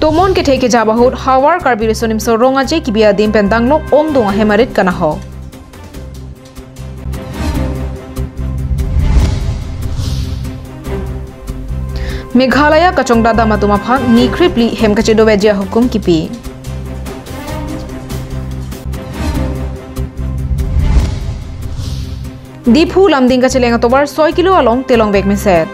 Tomon ke theke jabahut hawar karbi resonim so ronga je kibia dim pendanglo ong donga hemarit kana ho. Meghalaya kachongdada matuma phang nikripli hemkache dobeja hukum kipi. Diphu lamding kache lenga tobar 6 kilo along telong bag me set.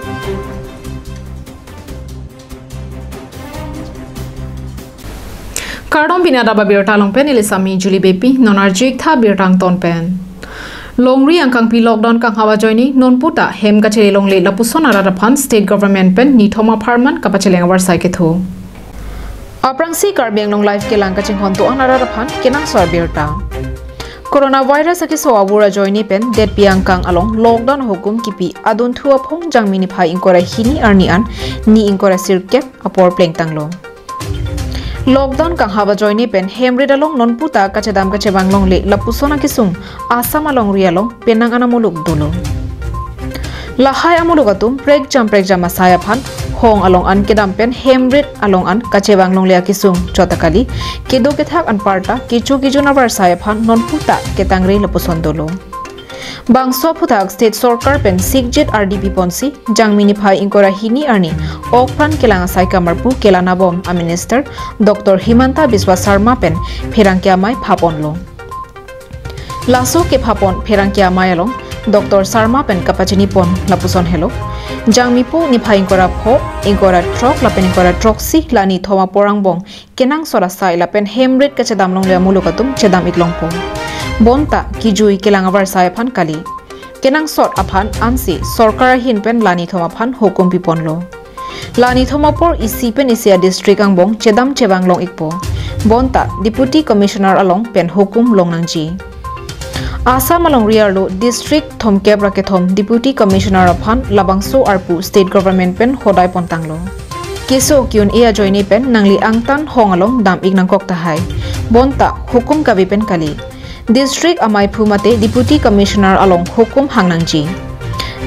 Kardom binada ba birta long pen ilisami Julie Bepi nonarjik tha birtang ton pen. Longri angkang pi lockdown kang hawa joini non puta hem kache long le lapuson arada phan state government pen ni thoma pharman kapacheleng war sai ke thu. Aprangsi karbiang long life ke lang kaching hon to anarada phan kenang sar birta. Coronavirus aki so abura joini pen det piang kang along lockdown hukum kipi adun thua phong jangmini phai inkora hini arni an ni inkora sirkep apor pleng tanglo. Lockdown kang haba joini pen hemrid along non puta kachedam kachebang long le lapusona kisung asam along rialong penang anamuluk dulu. Lahai amulugatum prek jam masaya phan hong along an kedam pen hemrid along an kachebang long le kisung chotakali kedo kethak an parta kichu nabar saya phan non puta ketangri lapuson dulu. Bangso putak state sorkar pen sikjet RDP ponsi jangmini phai inkora hini arni okpran kelanga sai kamarpu kelana bom a minister Dr. Himanta Biswa Sarma pen pherangkya mai phapon lo. Laso ke phapon pherangkya mai along Dr. Sarma pen kapachini pon lapuson hello. Jangmipu ni phai inkora pho inkora trok lapen inkora troksi lani thoma porang bong kenang sora sai lapen hemrit kachedam long le mulukatum chedam iklong po. Bonta kijui kelangabar sai phan kali kenang sort aphan ansi sorkar hin pen lani thoma phan hukum pipon lo. Lani thoma por isi pen isia district ang bong chedam chebang long ikpo. Bonta deputy commissioner along pen hukum long nangji. Asam along riarlo district thom kebra ke thom deputy commissioner aphan labangso arpu state government pen hodai pontanglo. Keso kyun ia joini pen nangli angtan hong along dam ignang kok tahai. Bonta hukum kabi pen kali. District amai phumate deputy commissioner along hukum hangnangji.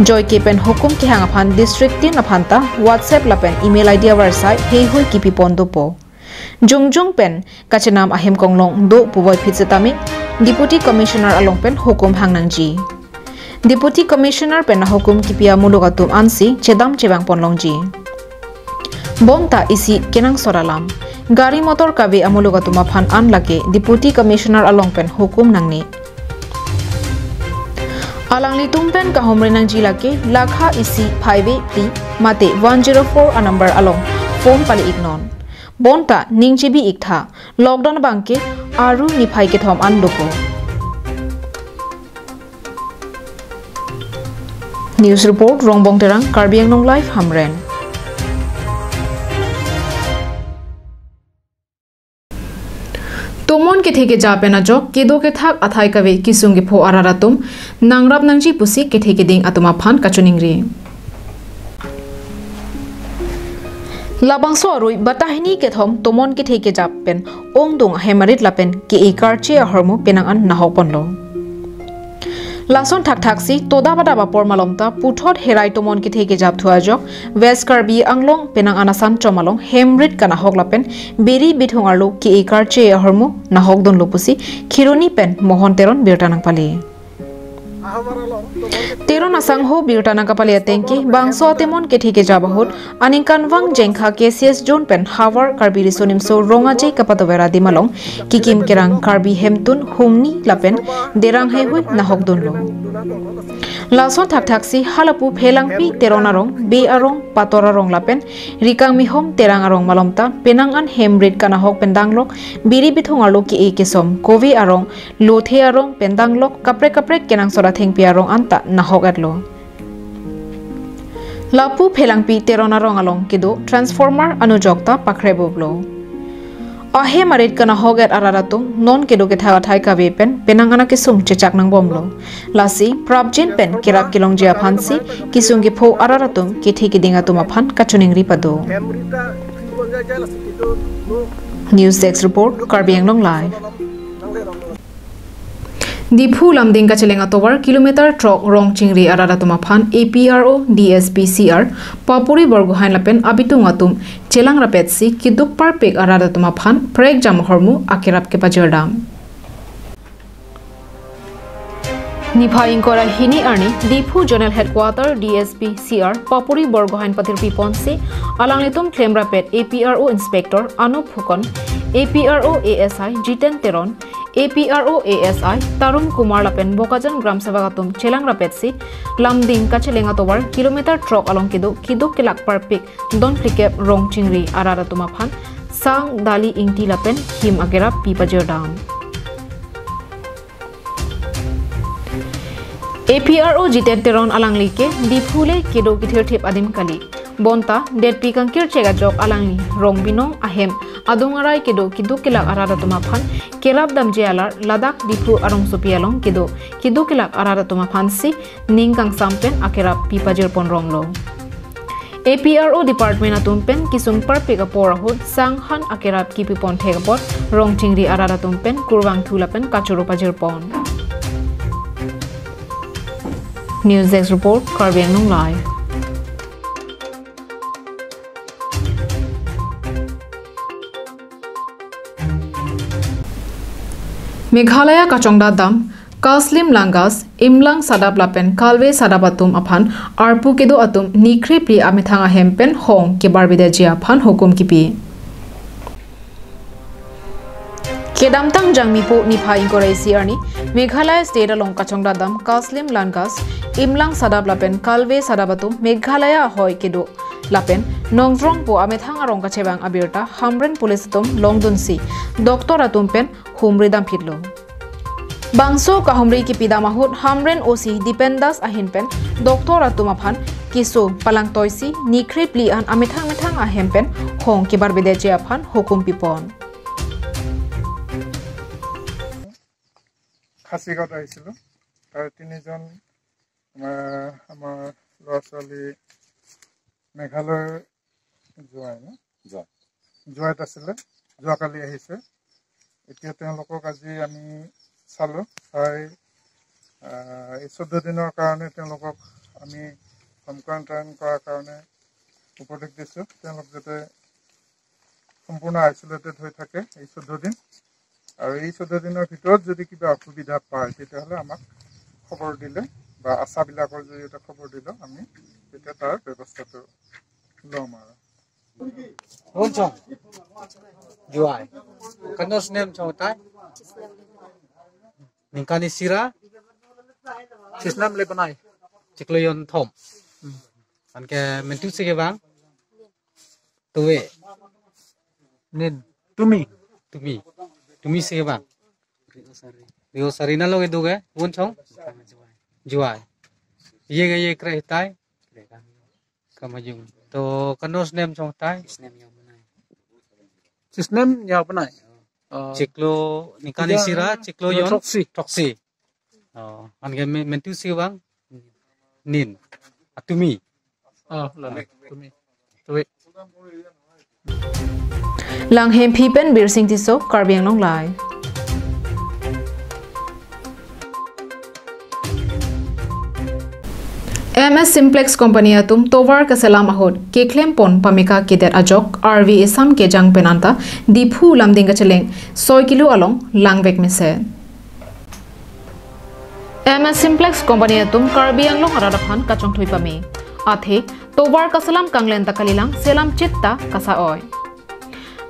Joy kepen hukum ki hangaphan district tin aphanta WhatsApp lapen email ID website hei hui kipi pondo po. Jungjung pen kachenam ahem konglong do puboi phitsetami deputy commissioner along pen hukum hangnangji. Deputy commissioner pen hukum kipia mulugatum ansi chedam chebang ponlongji. Bonta isi kenang soralam. Gari motor kabe amulugatuma phan an lake deputy commissioner along pen hukum nangni. Alangli tumpen ka homre nang jilake lakha isi 5 pli mate 104 a number along phone pali ignon. Bonta ningjibi iktha lockdown bangke aru ni phai ke thom an loko. News report Rongbong Terang Karbi Anglong Live Hamren. Tomon ke theke japena jok kedo ke thak athai kawe kisung ke pho araratum nangrap nangji pusi ke theke ding atuma phan kachuningri. Labangso arui batahini ke thom tomon ke theke japen ongdong hemarit lapen ke ekarche ahormo penang an nahopon lo. Lason thak thaksi toda bada bapor malomta puthot herai tomon ki theke jap thua jok West Karbi Anglong penang anasan chomalong hemrit kana hok lapen beri bithongarlo ki ekarche ahormu nahok don lopusi khironi pen mohon teron birtanang pali teron asang ho birtanang kapali atengki bangso temon ke theke jabahut aninkan wang jengkha KCS John pen Hawar Karbi risonim so ronga je kapatowera dimalong kikim kerang Karbi hemtun humni lapen derang hehui nahok don lo. Lason thak thaksi halapu phelangpi teronarong be arong patorarong lapen rikang mihom terang arong malomta penang an hemrit kana hok pendanglok biri bithongarlo ki ekesom kovi arong lothe arong pendanglok kapre kenang sora thengpi arong anta nahok atlo. Lapu phelangpi teronarong along kido transformer anujokta pakreboblo. Ahe marit kana hoget araratung non kedo ke thaga thai ka pen penangana kisung chechak nang bomlo lasi prabjin pen kirak kilong jia phansi kisung ge pho araratung ke thiki dinga tuma phan kachuning ripado. News Desk report Karbi Anglong Live. Dipu lamding ka chelenga towar kilometer trok rong chingri arada tuma phan APRO DSPCR Papuri Borgohain lapen abitung atum chelang rapet si kiduk parpek arada tuma phan prek jam hormu akirap ke pajerdam Niphaing kora hini arni Dipu Zonal Headquarter DSPCR Papuri Borgohain patir piponsi alangletum claim rapet APRO Inspector Anup Hukon APRO ASI Jiten Teron APRO ASI Tarum Kumar lapen Bokajan Gram Savagatum Chelang Rapetsi Lamding Kachelenga towar kilometer trok along kiduk kilak parpik don plikep rong chingri arara tumaphan sang dali ingti lapen him agera pipajerdam APRO Jiten Teron alanglike Dipule kido kithir thip adim kali Bonta det pikangkir chega jok alangli rong binong ahem adungarai kido kidu kilak arada tumaphan kerab damje alar Ladakh Dipu arong sopialong kido kilak arada tumaphan si ningkang sampen akerap pipajir pon ronglo APRO department atumpen kisung parpik aporahut sanghan akerap kipipon thegapot rong chingri arada tumpen kurwang thulapen kachuro pajir pon News Desk report Karbi Anglong live Meghalaya Kachongda Dam, Kaslim Langas, Imlang Sadab Lapen, Kalve Sadabatum Aphan, Arpu Kedo Atum, Nikri Pri Amithanga Hempen, Hong, Kibarbide Jia Pan, Hukum Kipi. Kedamtang Jangmipo Niphaing Koraisi Arni, Meghalaya State along Kachongda Dam, Kaslim Langas, Imlang Sadab Lapen, Kalve Sadabatum, Meghalaya Hoy Kedo Lapen, Nongzrong Po Amithanga Rong Kachebang Abirta, Hamren Police Tum, Longdunsi, Doctor Atumpen, Humri dam pitlo. Bangso kahumri ki pidamahut Hamren OC Dipendas ahinpen Doctor Atumaphan kiso palang toisi nikri plian amithang ahempen hong kibar bedeje aphan hukum pipon. Khasigat aisilo tar tinijon amar lorasali Meghalaya joy asile joakali ahise এতিয়া তেওঁলোকক আজি আমি চালো চাই এই 14 দিনৰ কাৰণে তেওঁলোকক আমি হোম কোৱাৰেণ্টাইন কৰাৰ কাৰণে উপদেশ দিছো তেওঁলোক যাতে সম্পূৰ্ণ আইসোলেটেড হৈ থাকে এই 14 দিন আৰু এই 14 দিনৰ ভিতৰত যদি কিবা অসুবিধা পায় তেতিয়াহলে আমাক খবৰ দিলে বা আশাবিলাকৰ জৰিয়তে খবৰ দিলে আমি তেতিয়া তাৰ ব্যৱস্থাটো লম আৰু Bonchong, juai. Kanos nem chautai. Ningkani sira. Sisnam lebanai. Cikloyon thom. Anke mentu sige bang. Tuwe. Nen. Tumi sige bang. Rio sari na loge duge. Bonchong. Juai. Ye kre tai. Kamajung. To kanos nem chong tai Sistem ya panai ciklo nikani sira ciklo yon toksi ange mentu si bang nin atumi tumi Lang hem pipen bir sing tiso Karbi Anglong live MS Simplex Company atum tovar ka salam ahod ke claim pon pamika kider ajok RV Isam ke jang penanta Dipu lamding ka cheleng 6 kilo along langvek mise MS Simplex Company atum Karbi Anglong aradaphan kachong thui pame athe tovar ka salam kanglen takalilang selam chitta kasa oi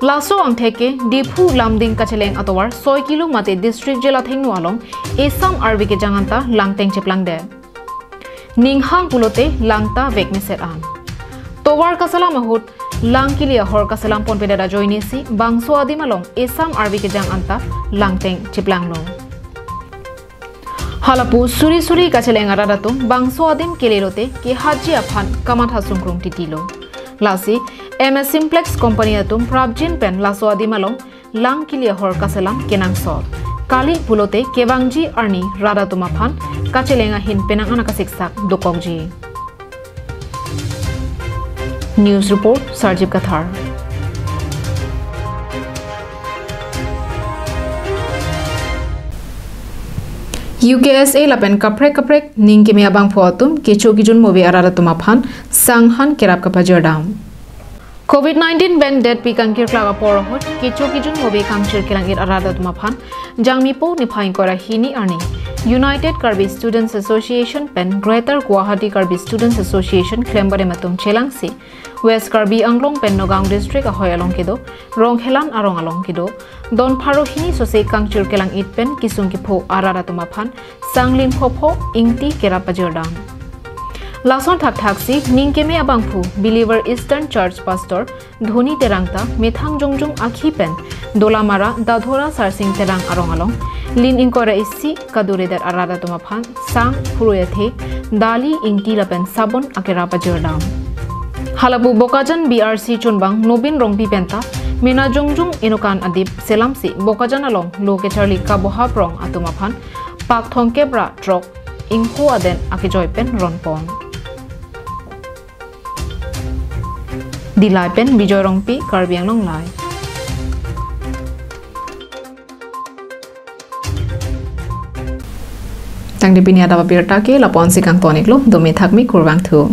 Laso ang theke Dipu lamding ka cheleng atowar 6 kilo mate district jela thengnu along Isam RV ke janganta langteng cheplang de Ninghang pulote langta vekme set an. Towar kasala mahut lang kilia hor kasalam pon pedada joini si bangso adi malong esam arbi ke jang anta langteng chiplang lo. Halapu suri kacheleng aradatum bangso adim kelerote ke haji aphan kamatha sungkrung titilo. Lasi MS Simplex Company atum prabjin pen laso adi malong lang kilia hor kasalam kenang sot. Kali pulote kebangji arni rada tumaphan kachelenga hin penang anaka siksak dokongji News report Sarjib Kathar UKSA lapen kaprek ning kemi abang photum kecho kijun mobi arara tuma phan sanghan kerap kapajardam COVID-19 ben dead pi kangkir klaga porohot kecho kijun mobi kangchir kelang ir arada tuma phan jangmi po ni phain kora hini arni United Karbi Students Association pen Greater Guwahati Karbi Students Association klembare matum chelangsi West Karbi Anglong pen Nagaon District ahoy along kido Ronghelan arong along kido Don pharo hini sose kangchir kelang it pen kisung ki pho arara tuma phan sanglin pho ingti kera pajardam Lason thak thaksi ningkeme abangphu Believer Eastern Church Pastor Dhoni Terangta Methang Jongjong Akhi pen Dolamara Dadhora Sarsing Terang arong along Lin inkora isi kaduredar arada tuma phan sang phuruyathe dali ingti lapen sabon akera pajardam Halabu Bokajan BRC chunbang Nobin Rongpi penta Mena Jongjong inukan adip selamsi Bokajan along loke charli kaboha prong atuma phan pak thongkebra trok ingho aden akijoy pen ronpon Dilai pen Bijoy Rongpi Karbi Anglong lai Tang di pinia dapat birta ke lapon si kang tonik lo domi thakmi kurwang thu